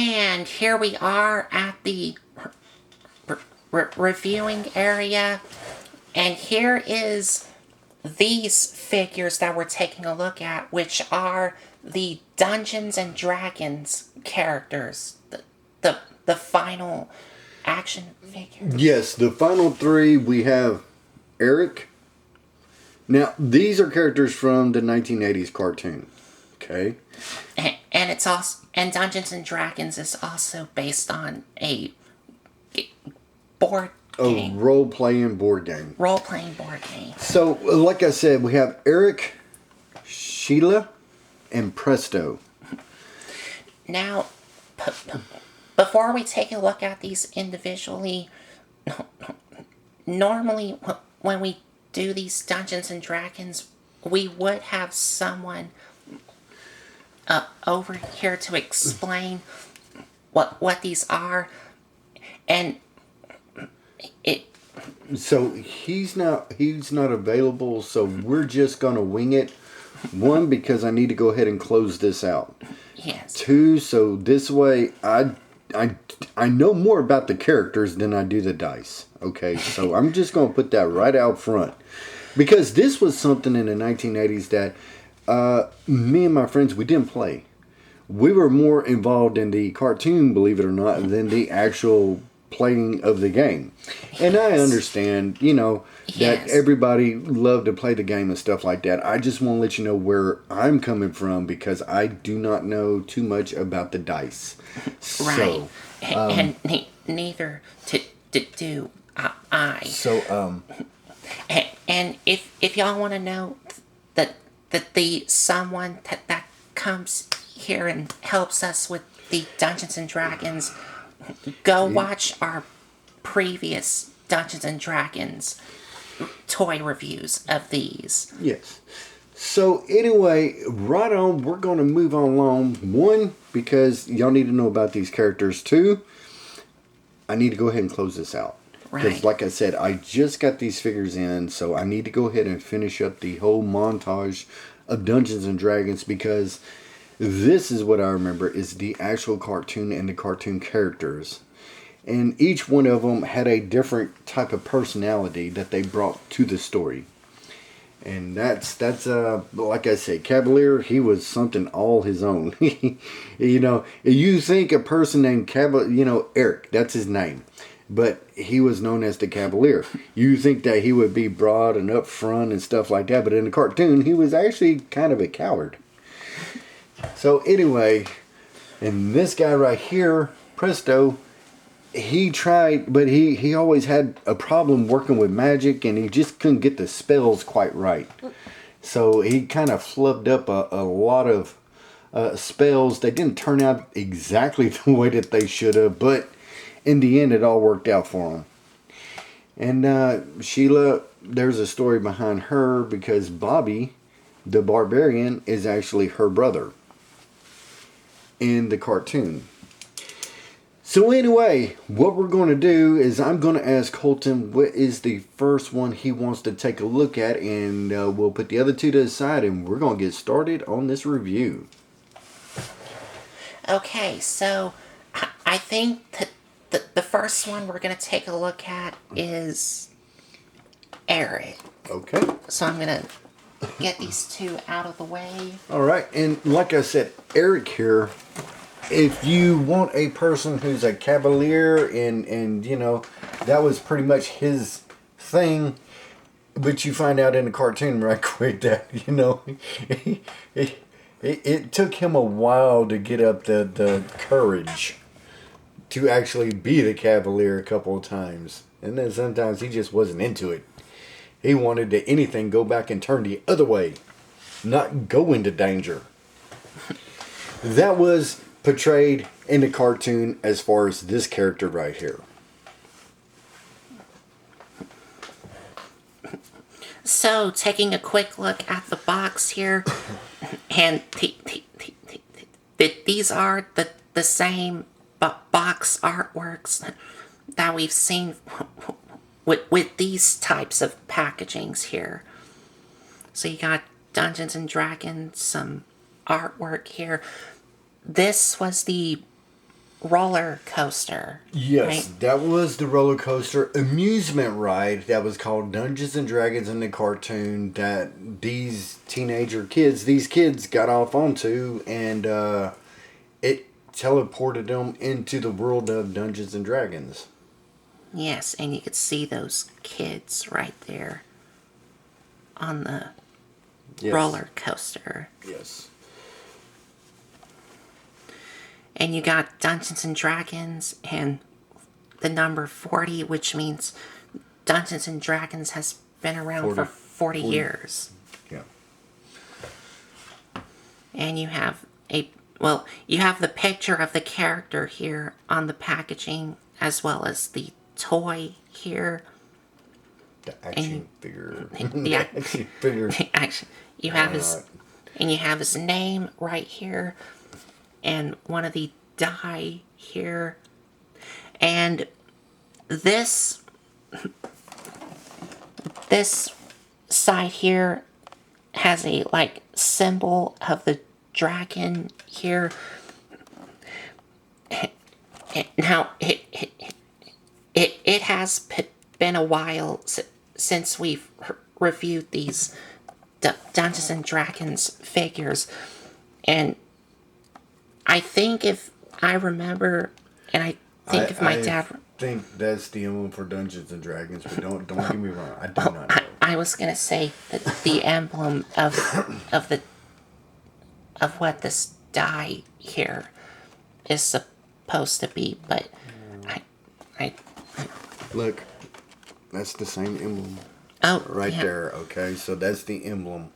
And here we are at the reviewing area. And here is these figures that we're taking a look at, which are the Dungeons and Dragons characters. The final action figures. Yes, the final three, we have Eric. Now, these are characters from the 1980s cartoon. Okay. And it's also, and Dungeons and Dragons is also based on a board game. Role-playing board game. Role-playing board game. So, like I said, we have Eric, Sheila, and Presto. Now, before we take a look at these individually, normally when we do these Dungeons and Dragons, we would have someone over here to explain what these are, and So he's not available. So we're just gonna wing it. One, because I need to go ahead and close this out. yes. Two, so this way I know more about the characters than I do the dice. Okay, so I'm just gonna put that right out front, because this was something in the 1980s that me and my friends, we didn't play. We were more involved in the cartoon, believe it or not, than the actual playing of the game. And I understand, that Yes. everybody loved to play the game and stuff like that. I just want to let you know where I'm coming from, because I do not know too much about the dice. Right. So, And neither do I. so And if y'all want to know that the someone that comes here and helps us with the Dungeons and Dragons, go watch our previous Dungeons and Dragons toy reviews of these. yes. So anyway, right on, we're going to move on along. One, because y'all need to know about these characters. Two, I need to go ahead and close this out. Because Right. like I said, I just got these figures in, so I need to go ahead and finish up the whole montage of Dungeons and Dragons, because this is what I remember is the actual cartoon and the cartoon characters. And each one of them had a different type of personality that they brought to the story. And that's like I said, Cavalier, he was something all his own. You think a person named Cavalier, Eric, that's his name. But he was known as the Cavalier. You think that he would be broad and up front and stuff like that, but in the cartoon, he was actually kind of a coward. So anyway, and this guy right here, Presto, he tried, but he always had a problem working with magic, and he just couldn't get the spells quite right. So he kind of flubbed up a lot of spells. They didn't turn out exactly the way that they should have, but in the end, it all worked out for him. And Sheila, there's a story behind her, because Bobby, the barbarian, is actually her brother in the cartoon. So anyway, what we're going to do is I'm going to ask Colton what is the first one he wants to take a look at, and we'll put the other two to the side, and we're going to get started on this review. Okay, so I think that the first one we're going to take a look at is Eric. Okay. So I'm going to get these two out of the way. All right, and like I said, Eric here, if you want a person who's a cavalier and that was pretty much his thing, but you find out in the cartoon right quick that it took him a while to get up the courage to actually be the cavalier a couple of times, and then sometimes he just wasn't into it. He wanted to anything go back and turn the other way, not go into danger. That was portrayed in the cartoon as far as this character right here. So, taking a quick look at the box here, and these are the same box artworks that we've seen with these types of packagings here. So you got Dungeons and Dragons, some artwork here. This was the roller coaster. Yes, Right? that was the roller coaster amusement ride that was called Dungeons and Dragons in the cartoon that these these kids got off onto, and it teleported them into the world of Dungeons and Dragons. Yes, and you could see those kids right there on the Yes. roller coaster. Yes. And you got Dungeons and Dragons and the number 40, which means Dungeons and Dragons has been around for 40 years. Yeah. And you have you have the picture of the character here on the packaging, as well as the toy here. The action figure. The action figure. Actually, you have you have his name right here, and one of the die here, and this side here has a symbol of the dragon here. Now it has been a while since we've reviewed these Dungeons and Dragons figures, and I think if I remember, and I think if my dad. I think that's the emblem for Dungeons and Dragons, but don't get me wrong. I do not know. I was gonna say that the emblem of what this die here is supposed to be, but I Look, that's the same emblem right yeah. there. Okay, so that's the emblem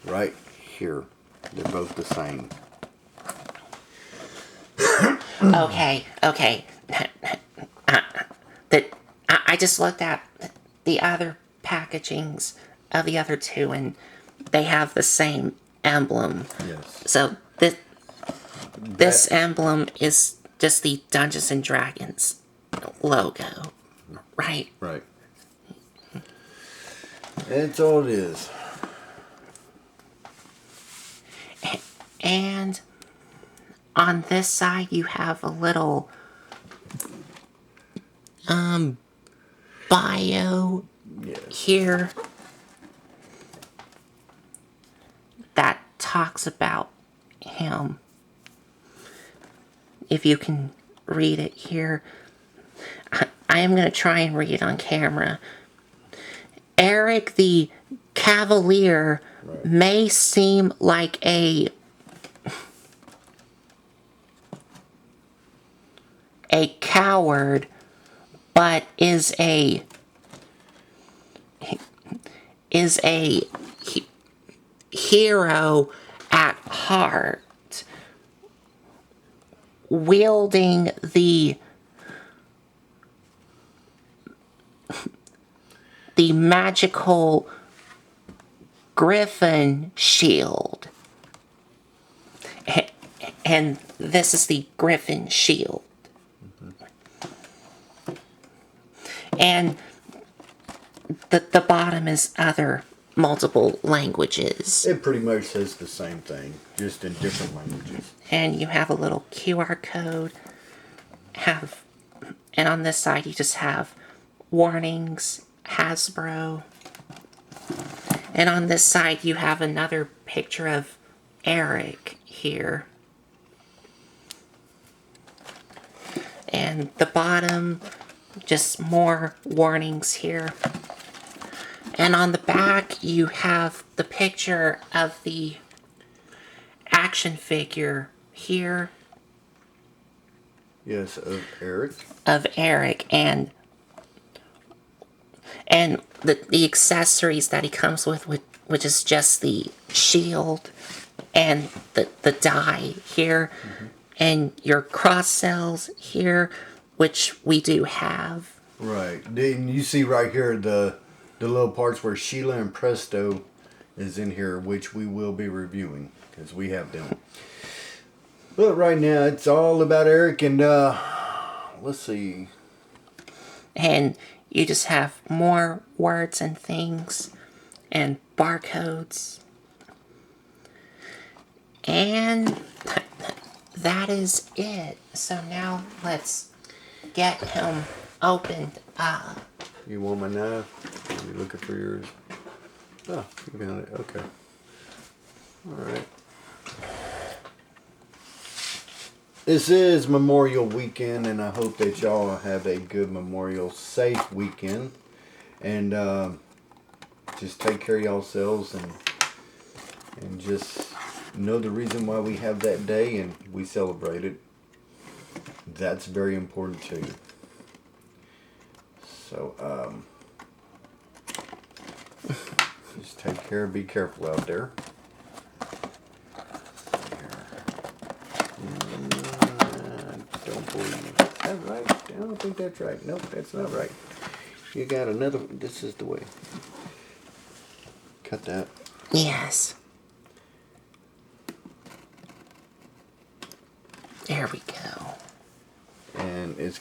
right here. They're both the same. Okay. I just looked at the other packagings of the other two, and they have the same emblem. Yes. So this emblem is just the Dungeons and Dragons logo, right? Right. That's all it is. And on this side, you have a little bio Yes. here that talks about him. If you can read it here, I am going to try and read it on camera. Eric the Cavalier may seem like a coward, but is a hero at heart, wielding the magical Griffin shield. And this is the Griffin shield. And the bottom is other multiple languages. It pretty much says the same thing, just in different languages. And you have a little QR code. And on this side you just have warnings, Hasbro. And on this side you have another picture of Eric here. And the bottom, just more warnings here. And on the back you have the picture of the action figure here. Yes, of Eric. Of Eric, and the accessories that he comes with, which is just the shield and the die here, and your cross cells here, which we do have. Right. Then you see right here the little parts where Sheila and Presto is in here, which we will be reviewing because we have them. But right now it's all about Eric, and let's see. And you just have more words and things and barcodes. And that is it. So now let's get him opened up. You want my knife? You looking for yours? Oh, you found it. Okay. All right. This is Memorial Weekend, and I hope that y'all have a good Memorial safe weekend. And just take care of yourselves and just know the reason why we have that day and we celebrate it. That's very important too. So just take care, be careful out there. Don't believe. Is that right? I don't think that's right. Nope, that's not right. You got another. This is the way. Cut that. Yes. There we go. And it's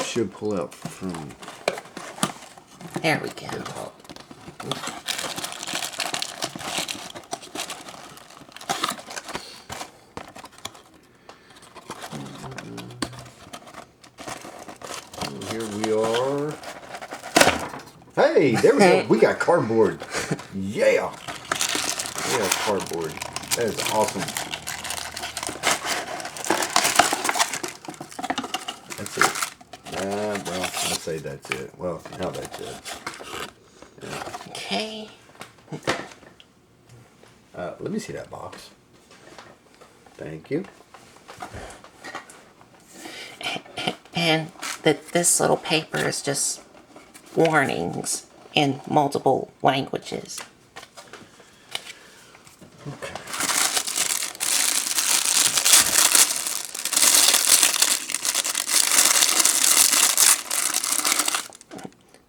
should pull out from There we the go. top. Here we are. Hey, there we go. We got cardboard. Yeah. We got cardboard. That is awesome. That's it. Well, I say that's it. Well, now that's it. Yeah. Okay. Let me see that box. Thank you. And this little paper is just warnings in multiple languages. Okay.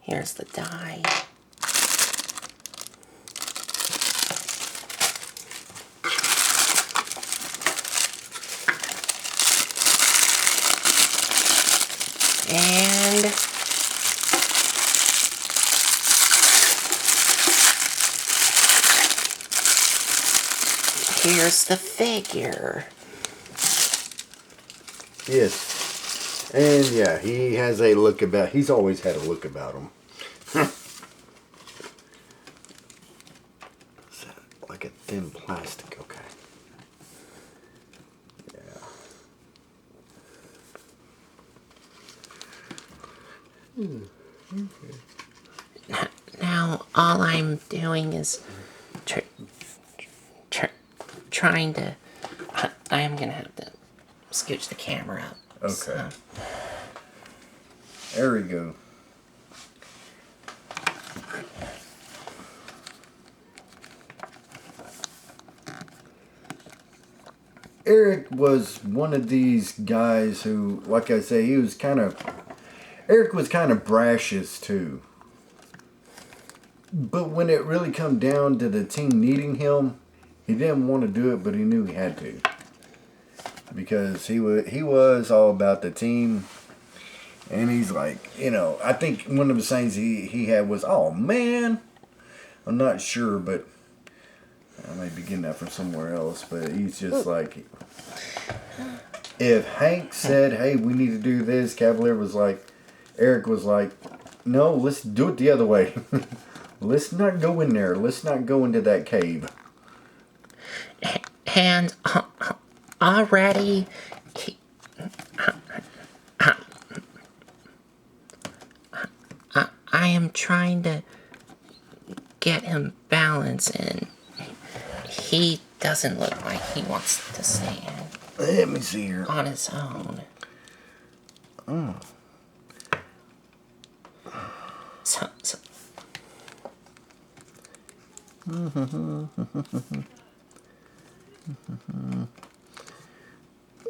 Here's the die. And here's the figure. Yes. And yeah, he has a look about. He's always had a look about him. Is that like a thin plastic? Okay. Yeah. Now all I'm doing is trying to. I am gonna have to scooch the camera up. Okay. So. There we go. Eric was one of these guys who, like I say, Eric was kind of brashish too. But when it really come down to the team needing him, he didn't want to do it, but he knew he had to. Because he was all about the team. And he's like, I think one of the sayings he had was, "Oh man." I'm not sure, but I may be getting that from somewhere else. But he's just like, if Hank said, "Hey, we need to do this," Eric was like, "No, let's do it the other way. Let's not go in there. Let's not go into that cave." And already, I am trying to get him balanced, and he doesn't look like he wants to stand Let me see here. on his own. So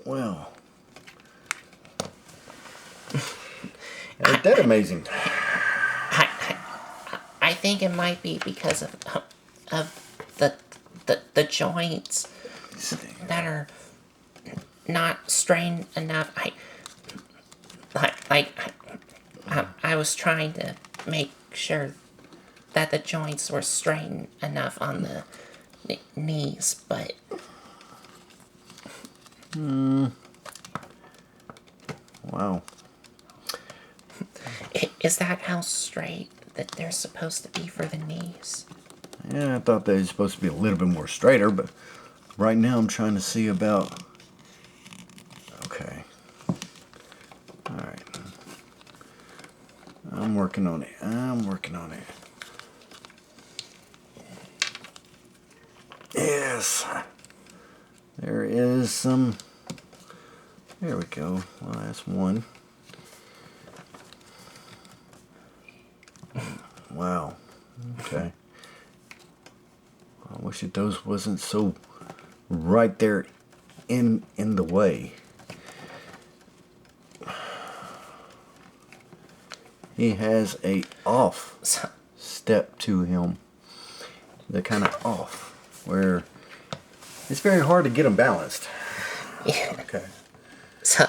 Well, ain't that amazing? I think it might be because of the joints that are not strained enough. I was trying to make sure that the joints were strained enough on the knees, but Wow. Is that how straight that they're supposed to be for the knees? Yeah, I thought they were supposed to be a little bit more straighter, but right now I'm trying to see about... Okay. Alright. I'm working on it. Yes. There is some... There we go. Well, that's one. Wow. Okay. I wish that those wasn't so right there in the way. He has a off step to him. They're kind of off, where it's very hard to get them balanced. Yeah. Okay. So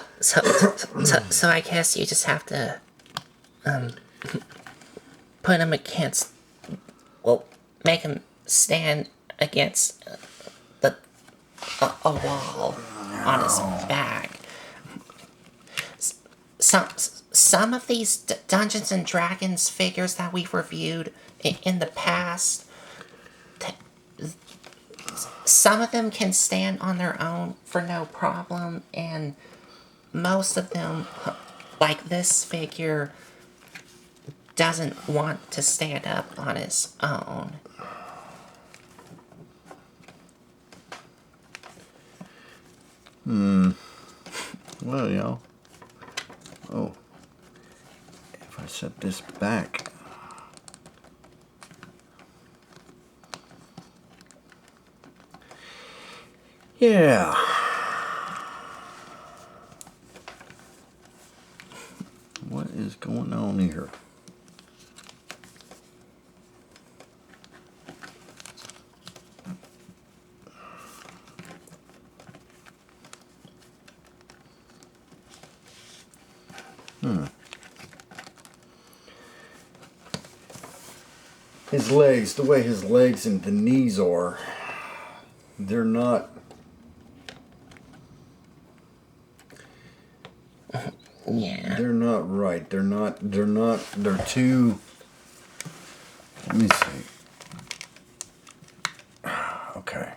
I guess you just have to put him against, well, make him stand against a wall on his back. Some of these Dungeons and Dragons figures that we've reviewed in the past, some of them can stand on their own for no problem, and most of them, like this figure, doesn't want to stand up on his own. Well, y'all. Oh. If I set this back. Yeah. What is going on here? His legs, the way his legs and the knees are, they're not... Yeah. They're not right. They're too... Let me see. Okay.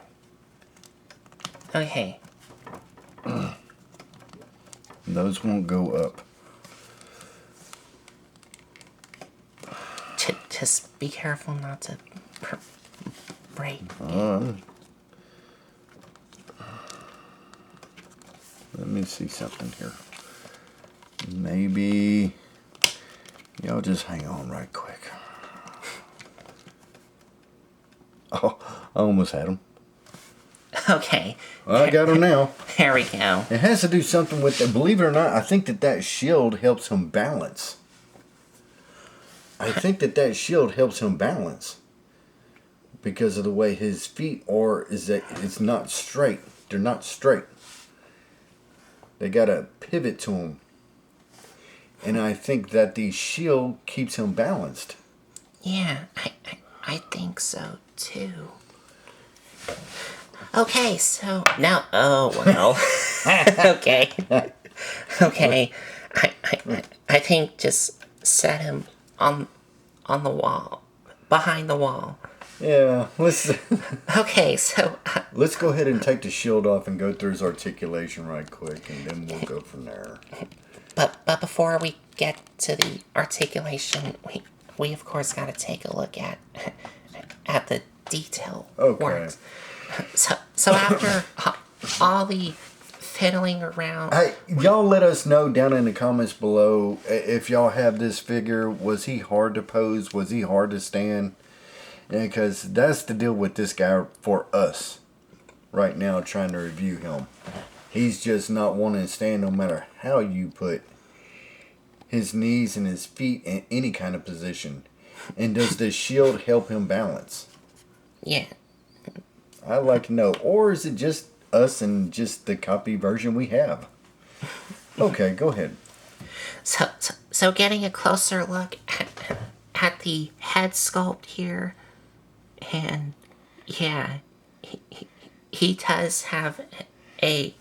Okay. Those won't go up. Just be careful not to break. Let me see something here. Maybe... Y'all just hang on right quick. Oh, I almost had him. Okay. I got him now. There we go. It has to do something with the... Believe it or not, I think that shield helps him balance. Because of the way his feet are, is that it's not straight. They're not straight. They got a pivot to them. And I think that the shield keeps him balanced. Yeah, I think so too. Okay, so now, oh well. Okay. Okay. I think just set him on the wall, behind the wall. Yeah, Okay, so let's go ahead and take the shield off and go through his articulation right quick, and then we'll go from there. but before we get to the articulation, we of course got to take a look at the detail work. So after all the fiddling around, hey, y'all let us know down in the comments below if y'all have this figure. Was he hard to pose? Was he hard to stand? Because that's the deal with this guy for us right now, trying to review him. He's just not wanting to stand no matter how you put his knees and his feet in any kind of position. And does the shield help him balance? Yeah. I'd like to know. Or is it just us and just the copy version we have? Okay, go ahead. So getting a closer look at the head sculpt here, and yeah, he does have a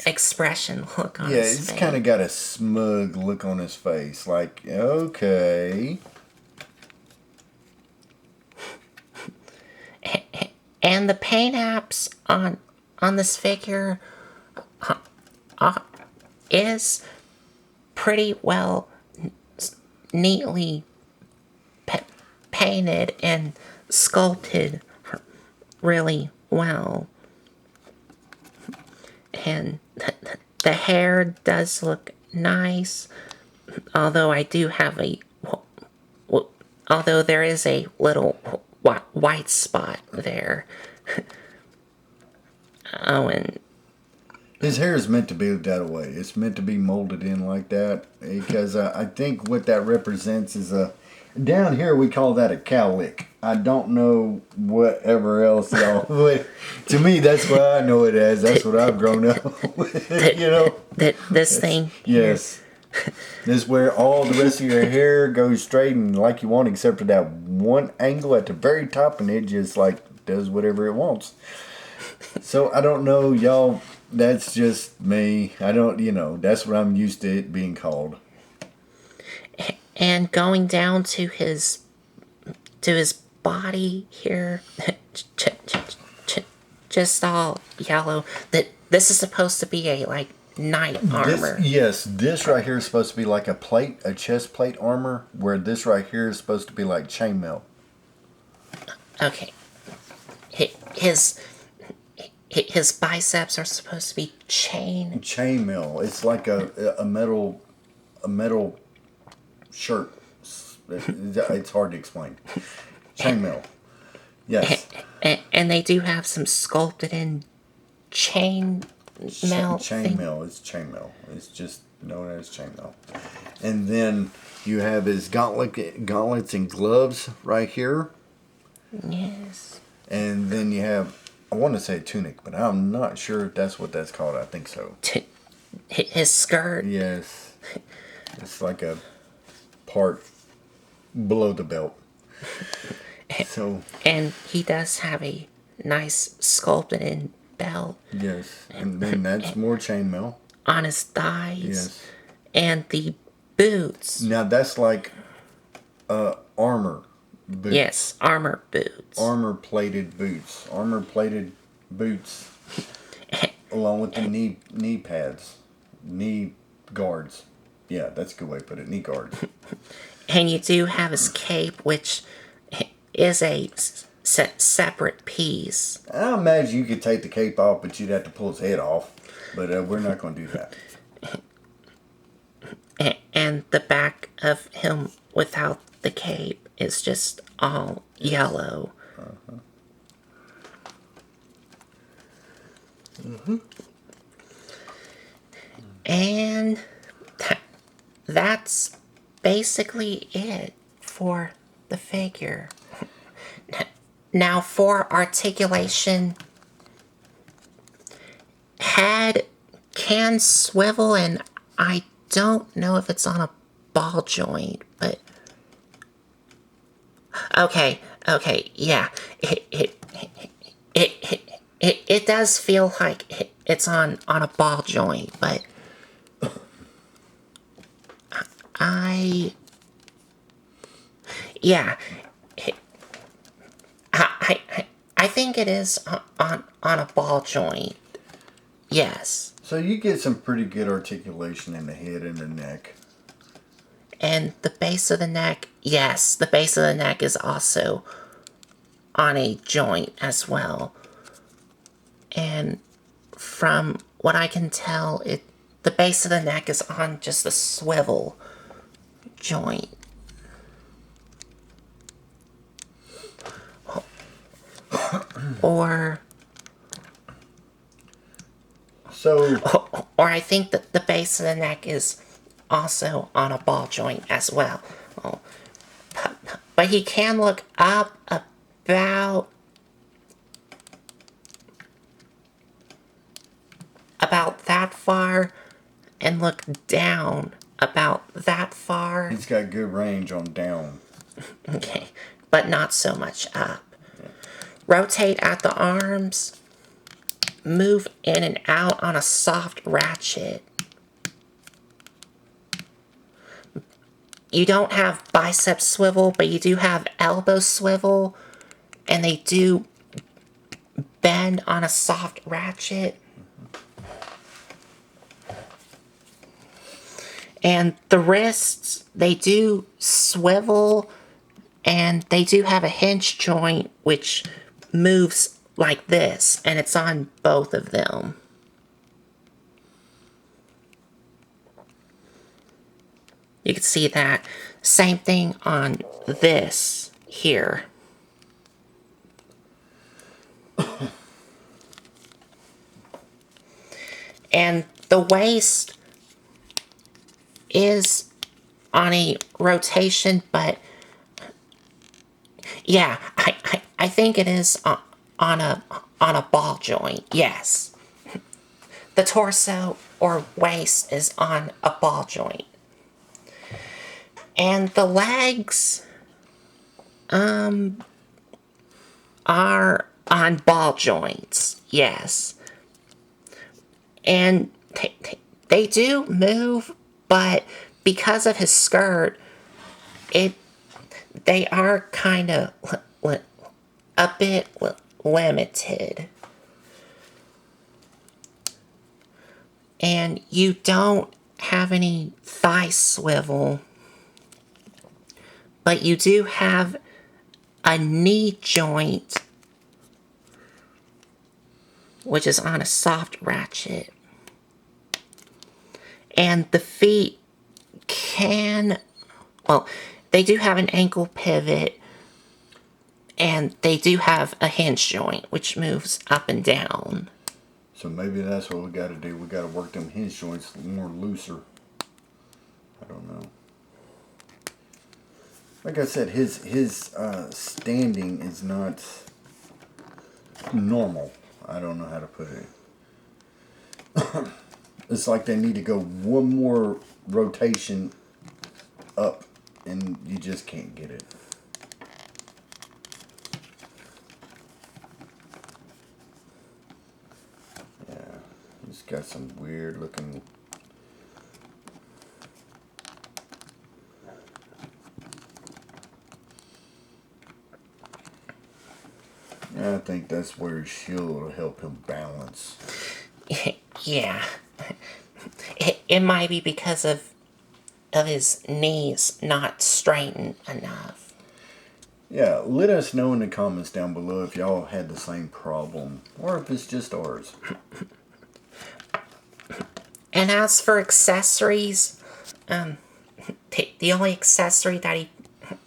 expression look on Yeah, his he's face. kind of got a smug look on his face. Like, okay. And the paint apps on this figure is pretty well neatly painted and sculpted really well. And the hair does look nice, although I do have although there is a little white spot there. Oh, and His hair is meant to be that way. It's meant to be molded in like that because I think what that represents is a. Down here we call that a cowlick. I don't know whatever else y'all. But to me, that's what I know it as. That's what I've grown up with. You know. that this thing. Yes. This is where all the rest of your hair goes straight and like you want, except for that one angle at the very top, and it just like does whatever it wants. So I don't know, y'all. That's just me. I don't, that's what I'm used to it being called. And going down to his body here, just all yellow. That this is supposed to be a like knight armor. This right here is supposed to be like a chest plate armor, where this right here is supposed to be like chainmail. Okay. His biceps are supposed to be Chainmail. It's like a metal shirt. It's hard to explain. Chainmail. Yes. and they do have some sculpted in chainmail. Chainmail. It's chainmail. It's just known as chainmail. And then you have his gauntlets and gloves right here. Yes. And then you have, I want to say tunic, but I'm not sure if that's what that's called. I think so. His skirt. Yes. It's like a part below the belt. So. And he does have a nice sculpted in belt. Yes. And then that's more chainmail. On his thighs. Yes. And the boots. Now that's like armor boots. Yes, armor boots. Armor plated boots. Armor plated boots. Along with the knee pads. Knee guards. Yeah, that's a good way to put it. Knee guards. And you do have his cape, which is a separate piece. I imagine you could take the cape off, but you'd have to pull his head off. But we're not going to do that. And the back of him without the cape is just all yellow. Uh-huh. And that's basically it for the figure. Now for articulation, head can swivel, and I don't know if it's on a ball joint, but okay, yeah, it does feel like it's on a ball joint, but I think it is on a ball joint. Yes. So you get some pretty good articulation in the head and the neck. And the base of the neck, yes, the base of the neck is also on a joint as well. And from what I can tell, the base of the neck is on just a swivel joint. Or I think that the base of the neck is also on a ball joint as well. But he can look up about that far and look down about that far. He's got good range on down. Okay, but not so much up. Rotate at the arms. move in and out on a soft ratchet. You don't have bicep swivel, but you do have elbow swivel, and they do bend on a soft ratchet. And the wrists, they do swivel, and they do have a hinge joint which moves like this, and it's on both of them. You can see that. Same thing on this here. And the waist is on a rotation, but yeah, I think it is on a ball joint. Yes, the torso or waist is on a ball joint, and the legs are on ball joints. Yes, and they do move, but because of his skirt, they are kind of a bit limited. And you don't have any thigh swivel, but you do have a knee joint, which is on a soft ratchet. And the feet they do have an ankle pivot, and they do have a hinge joint, which moves up and down. So maybe that's what we got to do. We got to work them hinge joints more looser. I don't know. Like I said, his standing is not normal. I don't know how to put it. It's like they need to go one more rotation up, and you just can't get it. Yeah, he's got some weird looking. I think that's where his shield will help him balance. Yeah. It might be because of his knees not straightened enough. Yeah, let us know in the comments down below if y'all had the same problem, or if it's just ours. And as for accessories, the only accessory that he,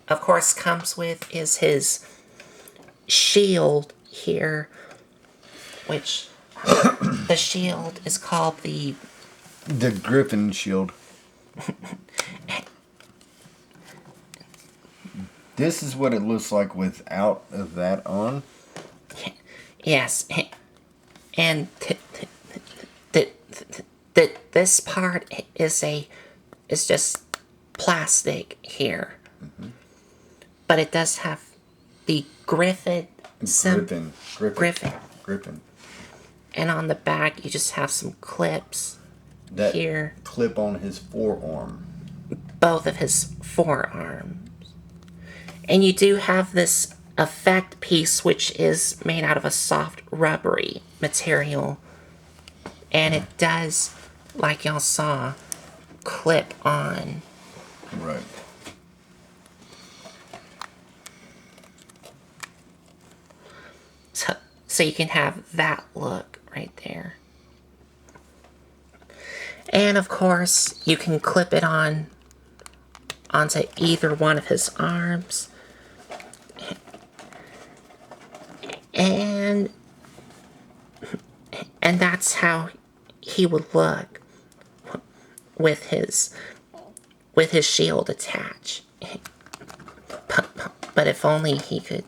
of course, comes with is his shield here, which the shield is called the Griffin shield. This is what it looks like without that on. Yes, and this part is just plastic here, but it does have the Griffin. Griffin. And on the back, you just have some clips That here. clip on his forearm. Both of his forearms. And you do have this effect piece, which is made out of a soft rubbery material. And it does, like y'all saw, clip on. Right. So you can have that look right there. And of course, you can clip it onto either one of his arms. And that's how he would look with his shield attached. But if only he could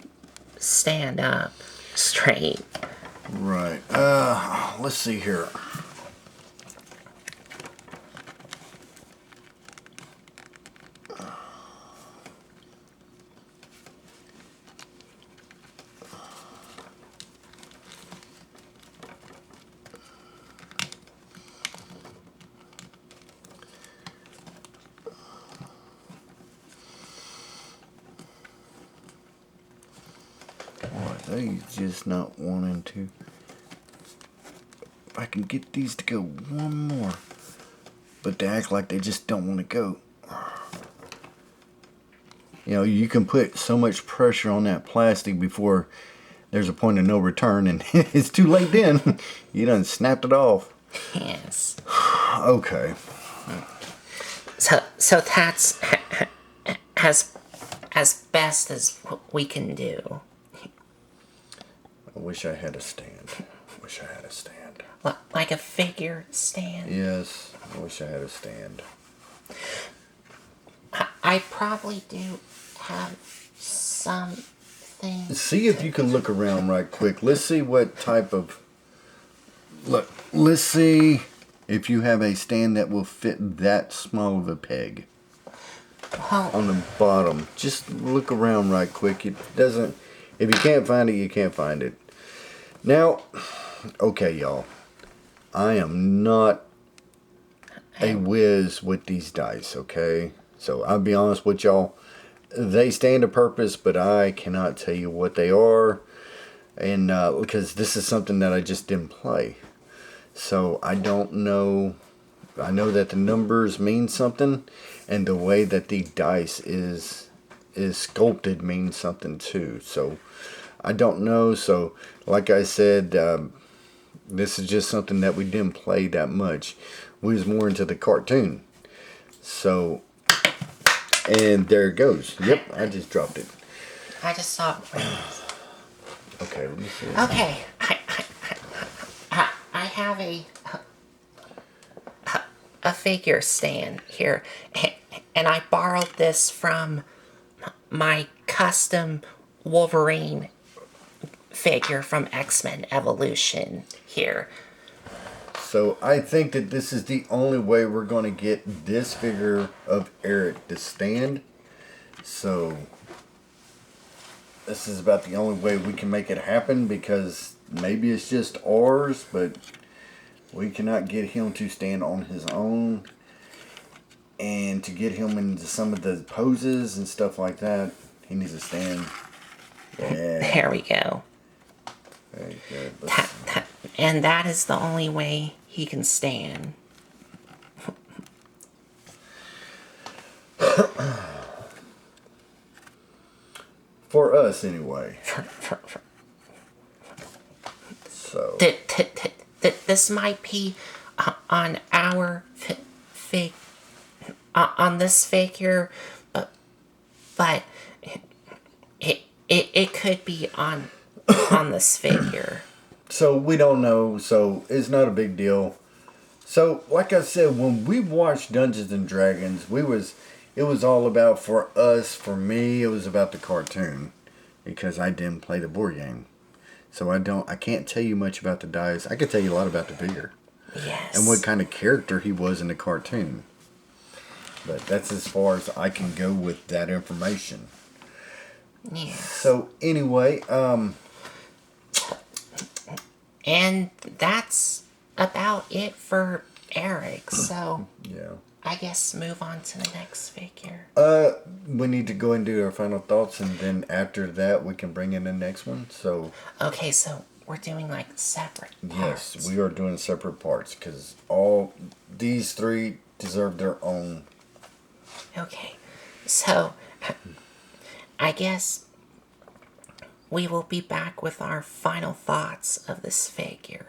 stand up straight. Right. Let's see here. They just not wanting to. If I can get these to go one more. But they act like they just don't want to go. You know, you can put so much pressure on that plastic before there's a point of no return, and it's too late then. You done snapped it off. Yes. Okay. So that's as best as we can do. I wish I had a stand. Like a figure stand. Yes, I wish I had a stand. I probably do have something. See if you can look around right quick. Let's see what type of... Look, let's see if you have a stand that will fit that small of a peg. Well, On the bottom. Just look around right quick. It doesn't... If you can't find it, you can't find it. Now, okay, y'all. I am not a whiz with these dice, okay? So I'll be honest with y'all. They stand a purpose, but I cannot tell you what they are. And because this is something that I just didn't play. So I don't know. I know that the numbers mean something. And the way that the dice is sculpted means something too. So I don't know. So like I said, this is just something that we didn't play that much. We was more into the cartoon. So, and there it goes. Yep, I just dropped it. I just saw. Okay, let me see. Okay, I have a figure stand here, and I borrowed this from my custom Wolverine figure from X-Men Evolution here. So I think that this is the only way we're going to get this figure of Eric to stand. So this is about the only way we can make it happen, because maybe it's just ours, but we cannot get him to stand on his own. And to get him into some of the poses and stuff like that, he needs to stand. Yeah. There we go. Very good. And that is the only way he can stand. For us, anyway. So. This might be on our on this figure, but it could be on this figure. So we don't know, so it's not a big deal. So like I said, when we watched Dungeons and Dragons, it was all about, for us, for me, it was about the cartoon, because I didn't play the board game. So I can't tell you much about the dice. I can tell you a lot about the figure. Yes. And what kind of character he was in the cartoon. But that's as far as I can go with that information. Yes. So anyway, and that's about it for Eric. So yeah. I guess move on to the next figure. We need to go and do our final thoughts, and then after that we can bring in the next one. So Okay, so we're doing like separate parts. yes, we are doing separate parts, because all these three deserve their own. Okay, so I guess we will be back with our final thoughts of this figure.